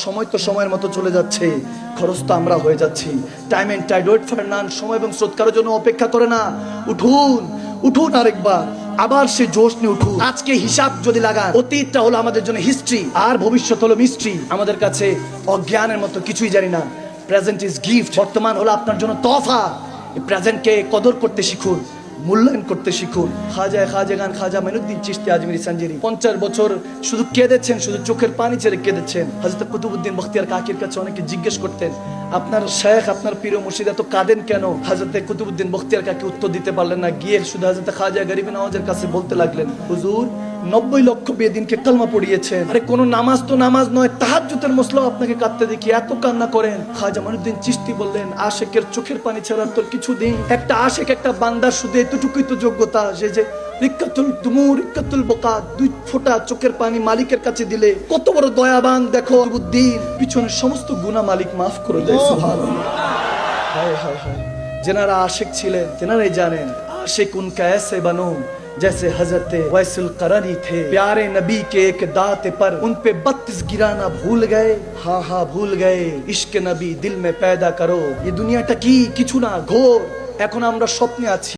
সময় তো সময়ের মতো চলে যাচ্ছে, খরচ তো আমরা হয়ে যাচ্ছি। Time and tide wait for none, সময় এবং স্রোত কারোর জন্য অপেক্ষা করে না। উঠুন, উঠুন আরেকবার, আবার সে জোশ নিয়ে উঠুন। আজকে হিসাব যদি লাগান, অতীতটা হলো আমাদের জন্য হিস্ট্রি, আর ভবিষ্যৎ হলো মিস্ট্রি। আমাদের কাছে অজ্ঞানের মতো কিছুই জানি না। প্রেজেন্ট ইজ গিফট, বর্তমান হলো আপনার জন্য তোহফা। এই প্রেজেন্টকে কদর করতে শিখুন, মূল্যায়ন করতে শিখুন। খাজা মাইনুদ্দিন চিশতি আজমিরি সাঞ্জেরি 50 বছর শুধু কেঁদেছেন, শুধু চোখের পানি ছেড়ে কেঁদেছেন। হযরত কুতুবউদ্দিন বখতিয়ার কাকির কাছে অনেকে জিজ্ঞেস করতেন, আপনার শেখ, আপনার পীর মুর্শিদ এত কাঁদেন কেন? হযরত কুতুবউদ্দিন বখতিয়ার কাকি উত্তর দিতে পারলেন না, গিয়ে শুধু হযরত খাজা গরিব নওয়াজের কাছে বলতে লাগলেন, হুজুর 90 লক্ষ বেদিনকে কালমা পড়িয়েছেন, আরে কোন নামাজ তো নামাজ নয়, তাহাজ্জুদের মসলাও আপনাকে কাঁদতে দেখি, এত কান্না করেন। খাজা মাইনুদ্দিন চিশতি বললেন, আশেকের চোখের পানি ছাড়া তোর কিছু দিন। একটা আশেক, একটা বান্দার শুধু এতটুকুই তো যোগ্যতা, যে রিক্কাতুল দুমুর রিক্কাতুল বকা, 2 ফোঁটা চোখের পানি মালিকের কাছে দিলে কত বড় দয়াবান দেখো কুতুবউদ্দিন, পিছনের সমস্ত গুনাহ মালিক মাফ করে দেয়। সুবহানাল্লাহ। হায় হায় হায়। যেনারা আশেক ছিলেন তেনারাই জানেন, आशिक उनका ऐसे बनो जैसे हजरत वैसुल करनी थे, प्यारे नबी के एक दाते पर उन पे 32 गिराना भूल गए। हाँ भूल गए, इश्क नबी दिल में पैदा करो। ये दुनियाটা কি কিছু না, ঘোর। এখন আমরা স্বপ্নে আছি।